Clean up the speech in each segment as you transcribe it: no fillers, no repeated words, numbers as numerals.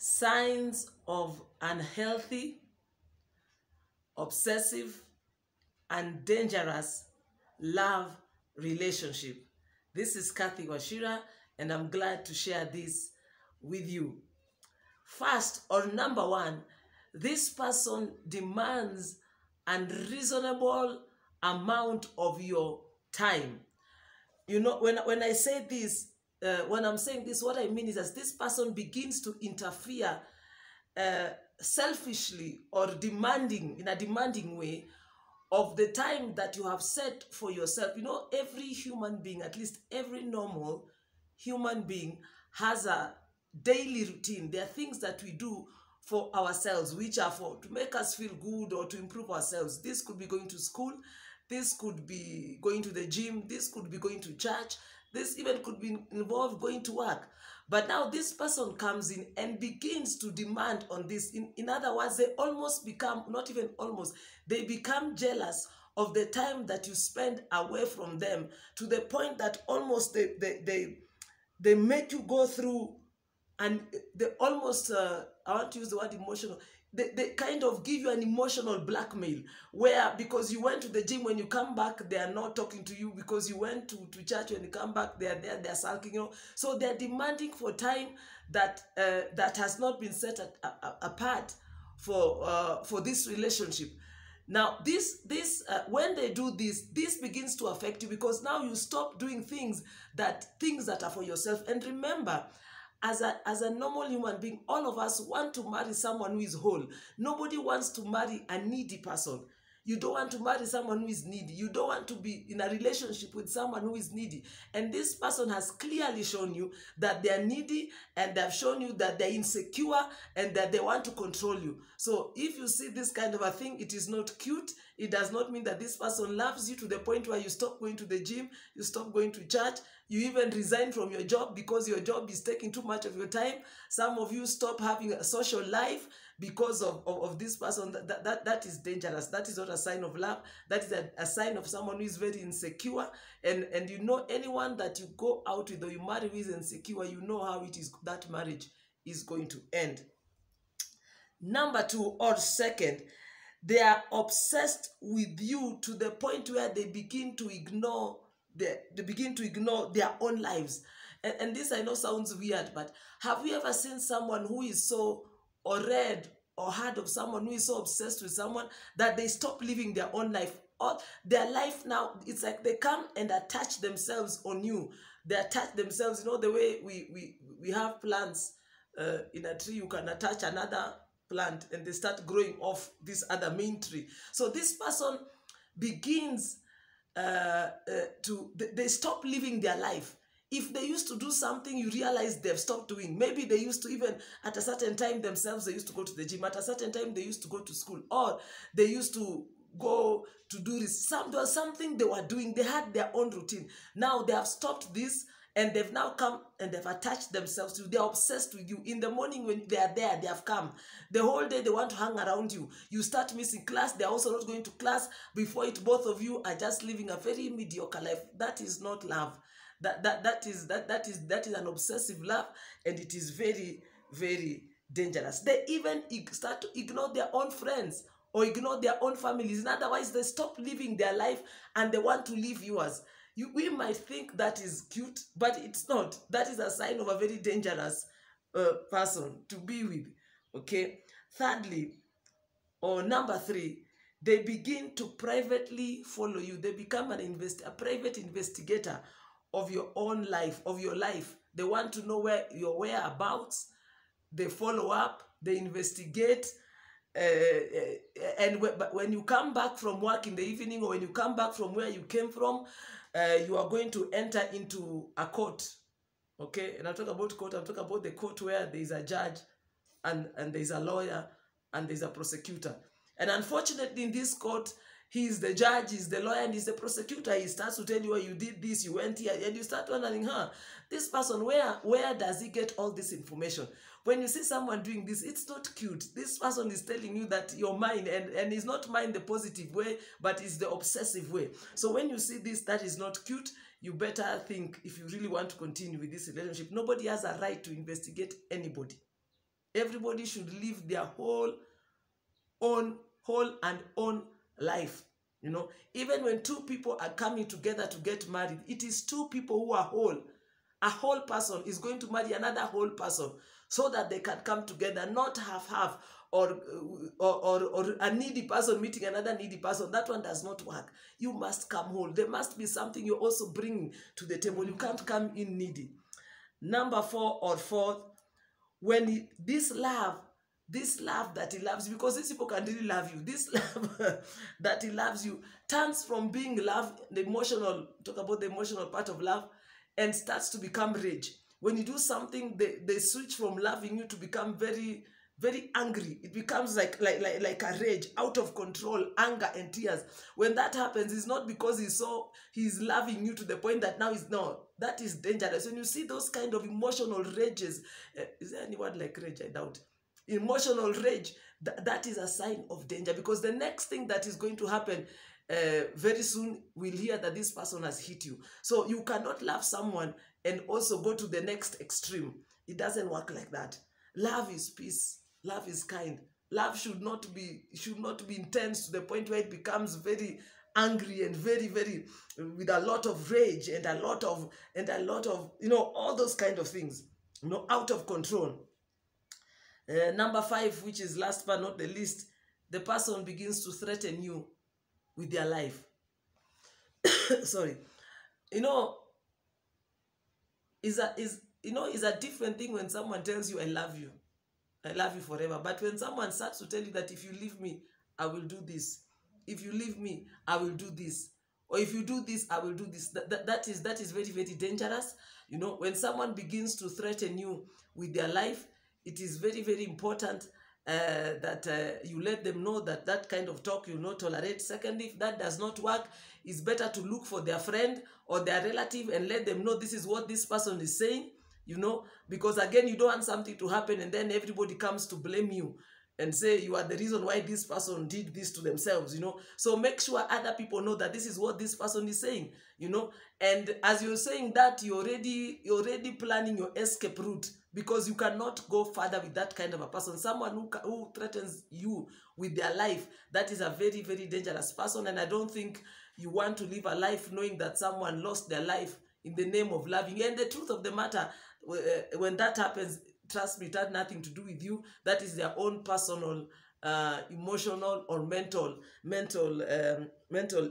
Signs of unhealthy, obsessive, and dangerous love relationship. This is Kathy Washira, and I'm glad to share this with you. First, or number one, this person demands unreasonable amount of your time. You know, when I say this, when I'm saying this, what I mean is that this person begins to interfere uh, selfishly or demanding, in a demanding way, of the time that you have set for yourself. You know, every human being, at least every normal human being, has a daily routine. There are things that we do for ourselves, which are for to make us feel good or to improve ourselves. This could be going to school, this could be going to the gym, this could be going to church, this even could be involved going to work. But now this person comes in and begins to demand on this. In other words, they almost become, not even almost, they become jealous of the time that you spend away from them, to the point that almost they make you go through, and they almost, I want to use the word emotional, they kind of give you an emotional blackmail, where because you went to the gym, when you come back, they are not talking to you. Because you went to church, when you come back, they are there, they are sulking, you know. So they're demanding for time that that has not been set apart for this relationship. Now, when they do this begins to affect you, because now you stop doing things that are for yourself. And remember, as a normal human being, all of us want to marry someone who is whole. Nobody wants to marry a needy person. You don't want to marry someone who is needy. You don't want to be in a relationship with someone who is needy. And this person has clearly shown you that they are needy, and they have shown you that they're insecure, and that they want to control you. So if you see this kind of a thing, it is not cute. It does not mean that this person loves you to the point where you stop going to the gym, you stop going to church, you even resign from your job because your job is taking too much of your time. Some of you stop having a social life because of this person. That is dangerous. That is not a sign of love. That is a sign of someone who is very insecure. And you know, anyone that you go out with or you marry who is insecure, you know how it is, that marriage is going to end. Number two, or second, they are obsessed with you to the point where they begin to ignore their own lives. And this, I know, sounds weird, but have you ever seen someone who is so, or read or heard of someone who is so obsessed with someone that they stop living their own life? Or their life now, it's like they come and attach themselves on you. They attach themselves, you know, the way we have plants in a tree. You can attach another plant and they start growing off this other main tree. So this person begins they stop living their life. If they used to do something, you realize they've stopped doing. Maybe they used to, even at a certain time themselves, they used to go to the gym. At a certain time, they used to go to school, or they used to go to do this. There was something they were doing. They had their own routine. Now they have stopped this, and they've now come and they've attached themselves to you. They're obsessed with you. In the morning when they are there, they have come. The whole day they want to hang around you. You start missing class. They're also not going to class. Before it, both of you are just living a very mediocre life. That is not love. That is an obsessive love, and it is very, very dangerous. They even start to ignore their own friends or ignore their own families. Otherwise, they stop living their life and they want to live yours. We might think that is cute, but it's not. That is a sign of a very dangerous person to be with. Okay. Thirdly, or number three, they begin to privately follow you. They become a private investigator of your own life, of your life. They want to know where your whereabouts. They follow up. They investigate. But when you come back from work in the evening, or when you come back from where you came from, you are going to enter into a court. Okay, and I'm talking about court. I'm talking about the court where there is a judge, and there is a lawyer, and there is a prosecutor. And unfortunately, in this court, he is the judge, he's the lawyer, and he's the prosecutor. He starts to tell you, well, you did this, you went here, and you start wondering, this person, where does he get all this information? When you see someone doing this, it's not cute. This person is telling you that you're mine, and it's not mine the positive way, but it's the obsessive way. So when you see this, that is not cute. You better think, if you really want to continue with this relationship. Nobody has a right to investigate anybody. Everybody should live their whole and own life. You know, even when two people are coming together to get married, it is two people who are whole. A whole person is going to marry another whole person so that they can come together, not half-half, or a needy person meeting another needy person. That one does not work. You must come whole. There must be something you're also bringing to the table. You can't come in needy. Number 4 or fourth, when this love that he loves you, because these people can really love you, this love that he loves you turns from being love, the emotional, talk about the emotional part of love, and starts to become rage. When you do something, they switch from loving you to become very, very angry. It becomes like a rage, out of control, anger and tears. When that happens, it's not because he's loving you to the point that now that is dangerous. When you see those kind of emotional rages, is there any word like rage? I doubt. Emotional rage, that is a sign of danger, because the next thing that is going to happen very soon, we'll hear that this person has hit you. So you cannot love someone and also go to the next extreme. It doesn't work like that. Love is peace. Love is kind. Love should not be intense to the point where it becomes very angry and very, very, with a lot of rage and a lot of all those kind of things, out of control. Number 5, which is last but not the least, the person begins to threaten you with their life. Sorry. Is a different thing when someone tells you, I love you forever. But when someone starts to tell you that if you leave me, I will do this. If you leave me, I will do this. Or if you do this, I will do this. That is very, very dangerous. When someone begins to threaten you with their life, it is very, very important that you let them know that kind of talk you will not tolerate. Secondly, if that does not work, it's better to look for their friend or their relative and let them know this is what this person is saying, because again, you don't want something to happen and then everybody comes to blame you and say you are the reason why this person did this to themselves, So make sure other people know that this is what this person is saying, And as you're saying that, you're already planning your escape route, because you cannot go further with that kind of a person. Someone who threatens you with their life, that is a very, very dangerous person. And I don't think you want to live a life knowing that someone lost their life in the name of loving you. And the truth of the matter, when that happens, trust me, it had nothing to do with you. That is their own personal, emotional or mental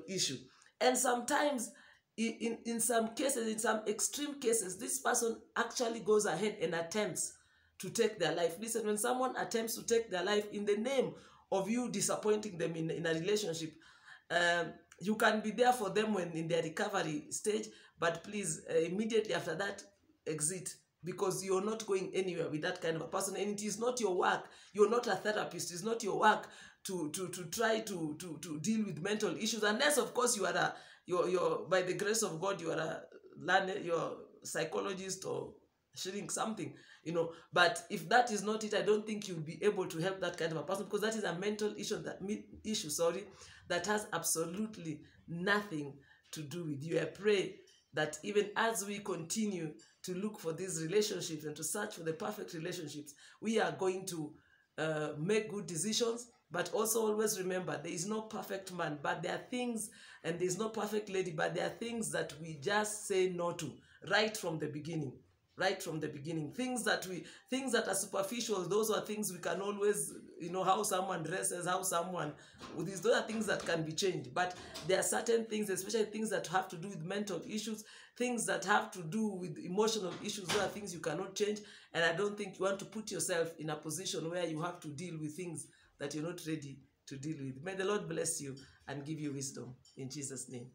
issue. And sometimes, in some cases, in some extreme cases, this person actually goes ahead and attempts to take their life. Listen, when someone attempts to take their life in the name of you disappointing them in a relationship, you can be there for them when in their recovery stage, but please, immediately after that, exit, because you're not going anywhere with that kind of a person, and it is not your work. You're not a therapist. It's not your work to try to deal with mental issues, unless of course you are you're by the grace of God, you are a learner, you're a psychologist or sharing something, But if that is not it, I don't think you'll be able to help that kind of a person, because that is a mental issue that has absolutely nothing to do with you. I pray that even as we continue to look for these relationships and to search for the perfect relationships, we are going to make good decisions. But also always remember, there is no perfect man, but there are things, and there is no perfect lady, but there are things that we just say no to right from the beginning. Right from the beginning. Things that are superficial, those are things we can always, how someone dresses, how someone, those are things that can be changed. But there are certain things, especially things that have to do with mental issues, things that have to do with emotional issues, those are things you cannot change. And I don't think you want to put yourself in a position where you have to deal with things that you're not ready to deal with. May the Lord bless you and give you wisdom in Jesus' name.